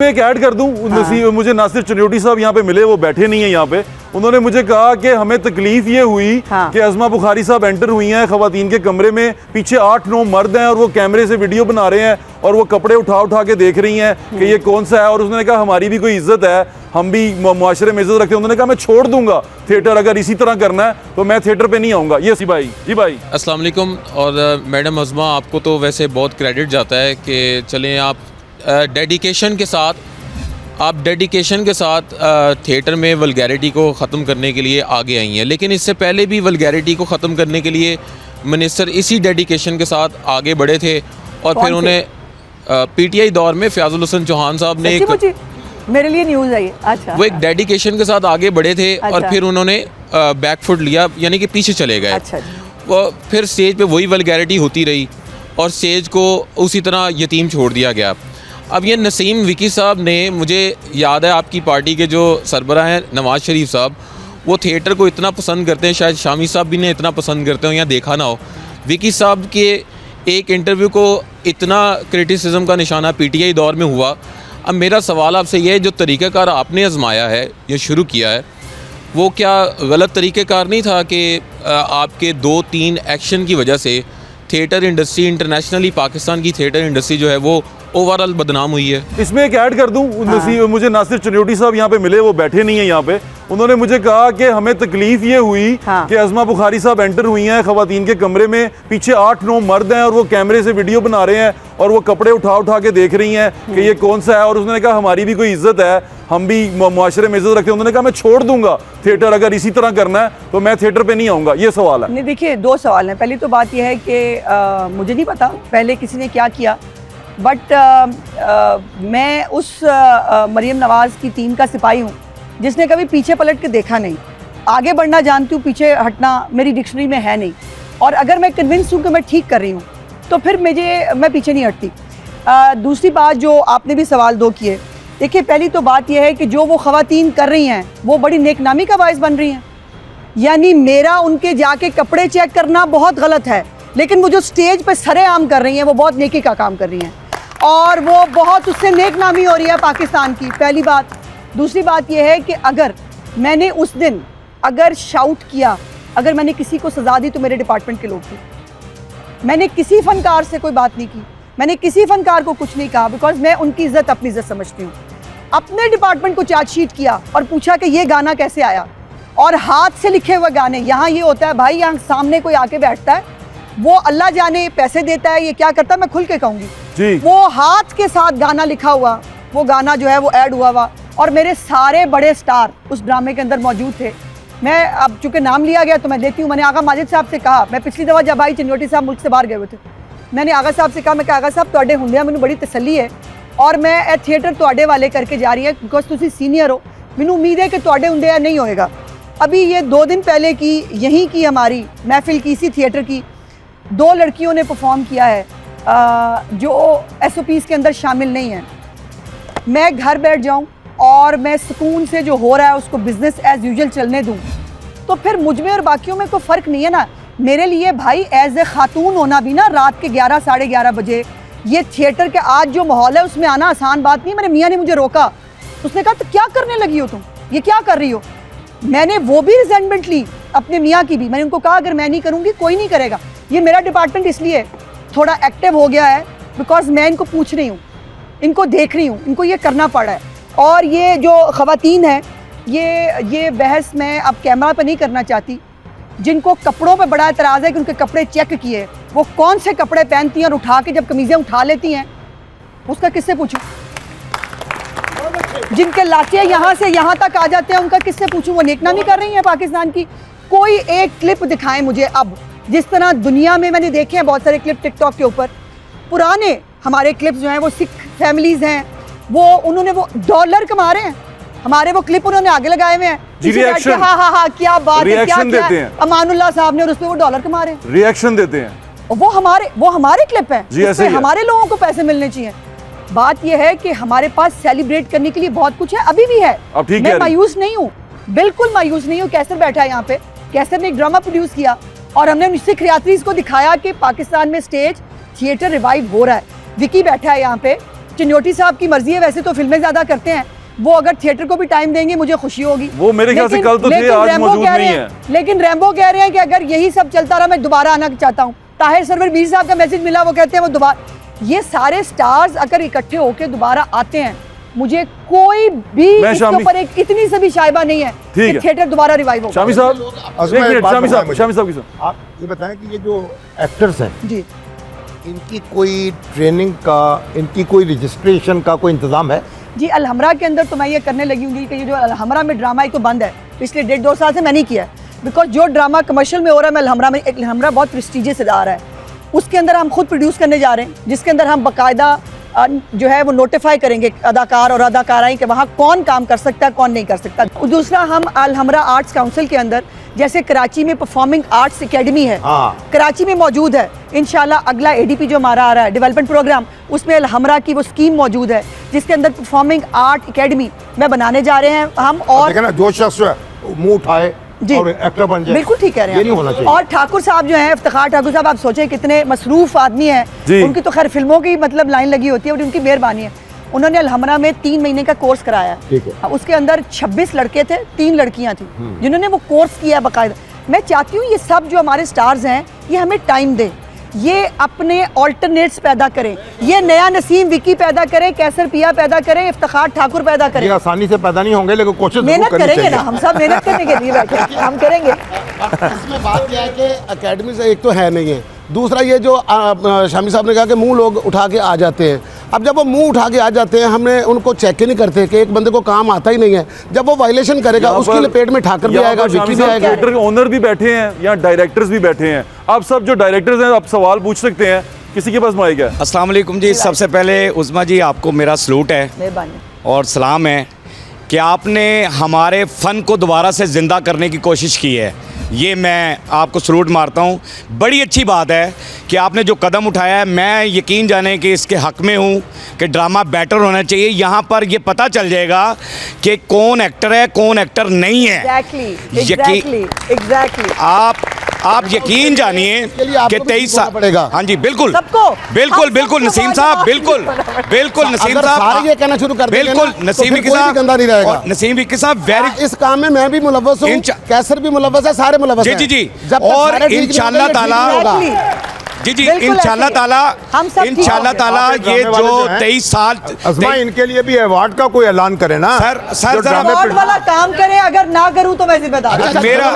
मैं एक ऐड कर दूं, मुझे नासिर चन्योटी साहब यहाँ पे मिले, वो बैठे नहीं है यहाँ पे। उन्होंने मुझे कहा कि हमें तकलीफ ये हुई कि अज़मा बुखारी साहब एंटर हुई हैं ख़वातीन के कमरे में, पीछे 8-9 मर्द हैं और वो कैमरे से वीडियो बना रहे हैं और वो कपड़े उठा उठा के देख रही हैं कि ये कौन सा है। और उसने कहा हमारी भी कोई इज्जत है, हम भी मुआशरे में इज्जत रखते हैं। उन्होंने कहा मैं छोड़ दूंगा थिएटर, अगर इसी तरह करना है तो मैं थिएटर पे नहीं आऊँगा। ये जी भाई अस्सलाम वालेकुम। और मैडम अज़मा, आपको तो वैसे बहुत क्रेडिट जाता है कि चलें आप डेडिकेशन के साथ थिएटर में वल्गैरिटी को ख़त्म करने के लिए आगे आई हैं। लेकिन इससे पहले भी वल्गैरिटी को ख़त्म करने के लिए मिनिस्टर इसी डेडिकेशन के साथ आगे बढ़े थे और फिर उन्हें पीटीआई दौर में फ़याज़ुल हसन चौहान साहब ने मेरे लिए न्यूज़ आई। अच्छा, वो एक डेडिकेशन के साथ आगे बढ़े थे। अच्छा। और फिर उन्होंने बैकफुट लिया, यानी कि पीछे चले गए। अच्छा। वो फिर स्टेज पे वही वल्गैरिटी होती रही और स्टेज को उसी तरह यतीम छोड़ दिया गया। अब ये नसीम विकी साहब ने, मुझे याद है आपकी पार्टी के जो सरबराह हैं नवाज़ शरीफ साहब, वो थिएटर को इतना पसंद करते हैं, शायद शामी साहब भी ने इतना पसंद करते हो या देखा ना हो। विकी साहब के एक इंटरव्यू को इतना क्रिटिसिज्म का निशाना पीटीआई दौर में हुआ। अब मेरा सवाल आपसे ये है, जो तरीक़ाकार आपने आजमाया है या शुरू किया है, वो क्या गलत तरीक़ाकार नहीं था कि आपके 2-3 एक्शन की वजह से थिएटर इंडस्ट्री, इंटरनेशनली पाकिस्तान की थिएटर इंडस्ट्री जो है वो ओवरऑल बदनाम हुई है? इसमें एक ऐड कर दूं, मुझे नासिर चन्योटी साहब यहाँ पे मिले, वो बैठे नहीं है यहाँ पे। उन्होंने मुझे कहा कि हमें तकलीफ ये हुई कि अज़मा बुखारी साहब एंटर हुई हैं ख़वातीन के कमरे में, पीछे 8-9 मर्द हैं और वो कैमरे से वीडियो बना रहे हैं और वो कपड़े उठा उठा के देख रही हैं कि ये कौन सा है। और उसने कहा हमारी भी कोई इज्जत है, हम भी मुआशरे में इज्जत रखते हैं। उन्होंने कहा मैं छोड़ दूंगा थिएटर, अगर इसी तरह करना है तो मैं थिएटर पे नहीं आऊँगा। ये सवाल है। नहीं, देखिए 2 सवाल हैं। पहली तो बात यह है कि मुझे नहीं पता पहले किसी ने क्या किया, बट मैं उस मरियम नवाज़ की टीम का सिपाही हूँ जिसने कभी पीछे पलट के देखा नहीं। आगे बढ़ना जानती हूँ, पीछे हटना मेरी डिक्शनरी में है नहीं। और अगर मैं कन्विंस हूँ कि मैं ठीक कर रही हूँ तो फिर मैं पीछे नहीं हटती। दूसरी बात जो आपने भी सवाल 2 किए, देखिए पहली तो बात यह है कि जो वो ख़वातीन कर रही हैं वो बड़ी नेकनामी का बायस बन रही हैं। यानी मेरा उनके जाके कपड़े चेक करना बहुत गलत है, लेकिन वो जो स्टेज पे सरेआम कर रही हैं वो बहुत नेकी का काम कर रही हैं और वो बहुत, उससे नेकनामी हो रही है पाकिस्तान की, पहली बात। दूसरी बात यह है कि अगर मैंने उस दिन शाउट किया, अगर मैंने किसी को सज़ा दी तो मेरे डिपार्टमेंट के लोग थे। मैंने किसी फ़नकार से कोई बात नहीं की, मैंने किसी फ़नकार को कुछ नहीं कहा, बिकॉज मैं उनकी इज़्ज़त अपनी इज़्ज़त समझती हूँ। अपने डिपार्टमेंट को चार्जशीट किया और पूछा कि ये गाना कैसे आया, और हाथ से लिखे हुए गाने। यहाँ ये होता है भाई, यहाँ सामने कोई आके बैठता है, वो अल्लाह जाने पैसे देता है, ये क्या करता है मैं खुल के कहूँगी, वो हाथ के साथ गाना लिखा हुआ, वो गाना जो है वो ऐड हुआ और मेरे सारे बड़े स्टार उस ड्रामे के अंदर मौजूद थे। मैं अब चूँकि नाम लिया गया तो मैं देती हूँ। मैंने आगा माजिद साहब से कहा, मैं पिछली दफ़ा जब आई चन्योटी साहब मुल्क से बाहर गए हुए थे, मैंने आगा साहब से कहा, मैं आगा साहब तुहाडे हुंदियां मैनूं बड़ी तसल्ली है और मैं थिएटर तुहाडे वाले करके जा रही है, बिकॉज तुसीं सीनियर हो, मैनूं उम्मीद है कि तुहाडे हुंदे नहीं होएगा। अभी ये 2 दिन पहले की यहीं की हमारी महफिल की, इसी थिएटर की 2 लड़कियों ने परफॉर्म किया है जो SOPs के अंदर शामिल नहीं है। मैं घर बैठ जाऊं और मैं सुकून से जो हो रहा है उसको बिज़नेस एज़ यूजुअल चलने दूं, तो फिर मुझ में और बाकियों में कोई फ़र्क नहीं है ना। मेरे लिए भाई एज़ ए ख़ातून होना भी ना, रात के 11 साढ़े 11 बजे ये थिएटर के आज जो माहौल है उसमें आना आसान बात नहीं है। मेरे मियाँ ने मुझे रोका, उसने कहा तो क्या करने लगी हो तुम, ये क्या कर रही हो। मैंने वो भी रिजेंटमेंट ली अपने मियाँ की भी। मैंने उनको कहा अगर मैं नहीं करूँगी कोई नहीं करेगा। ये मेरा डिपार्टमेंट इसलिए थोड़ा एक्टिव हो गया है बिकॉज मैं इनको पूछ रही हूँ, इनको देख रही हूँ, इनको ये करना पड़ा है। और ये जो ख़वातीन है, ये बहस मैं अब कैमरा पर नहीं करना चाहती। जिनको कपड़ों पे बड़ा एतराज़ है कि उनके कपड़े चेक किए, वो कौन से कपड़े पहनती हैं और उठा के जब कमीज़ें उठा लेती हैं उसका किससे पूछूं। जिनके लाचे यहाँ से यहाँ तक आ जाते हैं उनका किससे पूछूं। वो नेकनामी कर रही हैं पाकिस्तान की। कोई एक क्लिप दिखाएं मुझे अब, जिस तरह दुनिया में मैंने देखे हैं बहुत सारे क्लिप टिकटॉक के ऊपर, पुराने हमारे क्लिप्स जो हैं वो सिख फैमिलीज़ हैं, वो उन्होंने वो डॉलर कमा रहे हैं, हमारे वो क्लिप उन्होंने आगे लगाए हुए हैं, हाँ क्या बात है, क्या अमानुल्लाह साहब ने, और उसमें वो डॉलर कमा रहे हैं, रिएक्शन देते हैं। वो हमारे क्लिप हैं, जिसमें हमारे लोगों को पैसे मिलने चाहिए। बात यह है कि हमारे पास सेलिब्रेट करने के लिए बहुत कुछ है, अभी भी है। मैं मायूस नहीं हूँ, बिल्कुल मायूस नहीं हूँ। कैसर बैठा है यहाँ पे, कैसर ने एक ड्रामा प्रोड्यूस किया और हमने सिख यात्रीज को दिखाया कि पाकिस्तान में स्टेज थिएटर रिवाइव हो रहा है। विकी बैठा है यहाँ पे, चिन्योटी साहब की मर्जी है, वैसे तो फिल्में ज़्यादा करते हैं, वो अगर थिएटर को भी टाइम देंगे मुझे खुशी होगी। वो मेरे ख्याल से कल तो थे, आज मौजूद नहीं है। लेकिन रैम्बो कह रहे हैं कि अगर यही सब चलता रहा मैं दोबारा आना चाहता हूँ। ताहिर सरवर मीर साहब का मैसेज मिला, वो कहते हैं वो दोबारा। ये सारे स्टार्स अगर इकट्ठे होकर दोबारा आते हैं, मुझे कोई भी इसके ऊपर एक इतनी सी भी शायबा नहीं है कि थिएटर दोबारा रिवाइव होगा। शामी साहब, शामी साहब आप ये बताएं कि ये जो एक्टर्स हैं जी, इनकी कोई ट्रेनिंग का, इनकी कोई रजिस्ट्रेशन का कोई इंतजाम है? जी अलहमरा के अंदर तो मैं ये करने लगी हूँ कि ये जो अलहमरा में ड्रामा है तो बंद है, पिछले 1.5-2 साल से मैं नहीं किया है, बिकॉज जो ड्रामा कमर्शियल में हो रहा है मैं अलहमरा में, अलहमरा बहुत प्रेस्टीजियस इदारा है, उसके अंदर हम खुद प्रोड्यूस करने जा रहे हैं, जिसके अंदर हम बाकायदा जो है वो नोटिफाई करेंगे अदाकार और अदाकाराएं कि वहाँ कौन काम कर सकता है कौन नहीं कर सकता। दूसरा, हम अलहमरा आर्ट्स काउंसिल के अंदर, जैसे कराची में परफॉर्मिंग आर्ट्स एकेडमी है, कराची में मौजूद है, इंशाल्लाह अगला एडीपी जो हमारा आ रहा है डेवलपमेंट प्रोग्राम, उसमें अलहमरा की वो स्कीम मौजूद है जिसके अंदर परफॉर्मिंग आर्ट एकेडमी में बनाने जा रहे हैं हम। और जो शख्स मुंह उठाए और एक्टर बन जाए, बिल्कुल ठीक कह रहे हैं, ये नहीं होना चाहिए। और ठाकुर साहब जो हैं, इफ्तिखार ठाकुर साहब, आप सोचें कितने मसरूफ आदमी हैं, उनकी तो खैर फिल्मों की मतलब लाइन लगी होती है और उनकी मेहरबानी है। उन्होंने अलहमरा में 3 महीने का कोर्स कराया है, उसके अंदर 26 लड़के थे, 3 लड़कियां थी जिन्होंने वो कोर्स किया बाकायदा। मैं चाहती हूँ ये सब जो हमारे स्टार्स हैं ये हमें टाइम दें, ये अपने ऑल्टरनेट्स पैदा करें, ये नया नसीम विकी पैदा करें, कैसर पिया पैदा करें, इफ्तिखार ठाकुर पैदा करें। ये आसानी से पैदा नहीं होंगे, लेकिन कोशिश मेहनत करेंगे ना, हम सब मेहनत करने के लिए बैठे हैं, हम करेंगे। इसमें बात यह है कि अकेडमी से एक तो है नहीं है, दूसरा ये जो शामी साहब ने कहा कि मुंह लोग उठा के आ जाते हैं। अब जब वो मुंह उठा के आ जाते हैं, हमने उनको चेक ही नहीं करते कि एक बंदे को काम आता ही नहीं है, जब वो वायलेशन करेगा उसके लपेट में ठाकर भी आएगा, विकी भी आएगा। थिएटर ओनर भी बैठे हैं, यहाँ डायरेक्टर्स भी बैठे हैं। आप सब जो डायरेक्टर्स हैं आप सवाल पूछ सकते हैं, किसी के पास माइक है। अस्सलाम वालेकुम जी, सबसे पहले उज़मा जी आपको मेरा सलूट है मेहरबानी और सलाम है कि आपने हमारे फ़न को दोबारा से ज़िंदा करने की कोशिश की है, ये मैं आपको सलूट मारता हूँ। बड़ी अच्छी बात है कि आपने जो कदम उठाया है, मैं यकीन जाने कि इसके हक़ में हूँ कि ड्रामा बेटर होना चाहिए। यहाँ पर ये पता चल जाएगा कि कौन एक्टर है कौन एक्टर नहीं है। एग्जैक्टली आप यकीन जानिए कि 23 साल पड़ेगा। हाँ जी, बिल्कुल सबको, बिल्कुल बिल्कुल नसीम साहब, बिल्कुल नसीम साहब, ये कहना शुरू कर देंगे बिल्कुल ना, नसीम तो विकी कोई भी साहब, गंदा नहीं रहेगा। और नसीम विकी साहब वेरी, इस काम में मैं भी मुलव्वस हूँ, कैसर भी मुलव्वस है, सारे मुलव्वस जी हैं। जी जी, जब तक और सारे ठीक नहीं इंशाल्लाह होंगे, ठीक ताला नहीं होगा। जी जी बिल्कुल इंशाल्लाह ऐसे। ताला, हम सब ठीक इंशाल्लाह होंगे। ताला आपके ये ड्रामे वाले जो जो हैं, 23 साल अज़मा इनके लिए भी अवार्ड का कोई ऐलान करे ना। सर जो जरा ड्रामे अवार्ड वाला काम करें, अगर ना करूं तो मैं जिम्मेदार हूं। मेरा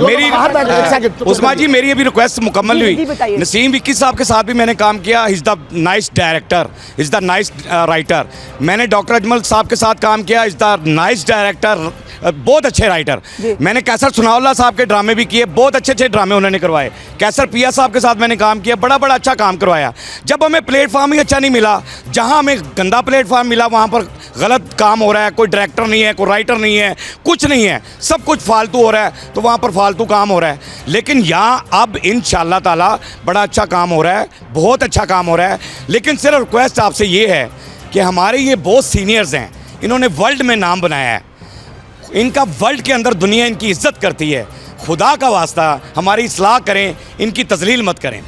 मेरी बाहर बैठे, एक सेकंड। उस्मा जी मेरी अभी रिक्वेस्ट मुकम्मल जी, जी, हुई। बताइए। नसीम विक्की साहब के साथ भी मैंने काम किया, is the nice director, is the nice writer. मैंने डॉक्टर अजमल साहब के साथ काम किया, इज़ द नाइस डायरेक्टर, बहुत अच्छे राइटर। मैंने कैसर सुनाउल्लाह साहब के ड्रामे भी किए, बहुत अच्छे अच्छे ड्रामे उन्होंने करवाए। कैसर पिया साहब के साथ मैंने काम किया, बड़ा बड़ा अच्छा काम करवाया। जब हमें प्लेटफॉर्म ही अच्छा नहीं मिला, जहां हमें गंदा प्लेटफॉर्म मिला वहां पर गलत काम हो रहा है, कोई डायरेक्टर नहीं है, कोई राइटर नहीं है, कुछ नहीं है, सब कुछ फालतू हो रहा है, तो वहां पर फालतू काम हो रहा है। लेकिन यहाँ अब इंशाल्लाह ताला बड़ा अच्छा काम हो रहा है, बहुत अच्छा काम हो रहा है। लेकिन सिर्फ रिक्वेस्ट आपसे ये है कि हमारे ये बहुत सीनियर्स हैं, इन्होंने वर्ल्ड में नाम बनाया है, इनका वर्ल्ड के अंदर दुनिया इनकी इज्जत करती है। खुदा का वास्ता हमारी इस्लाह करें, इनकी तजलील मत करें।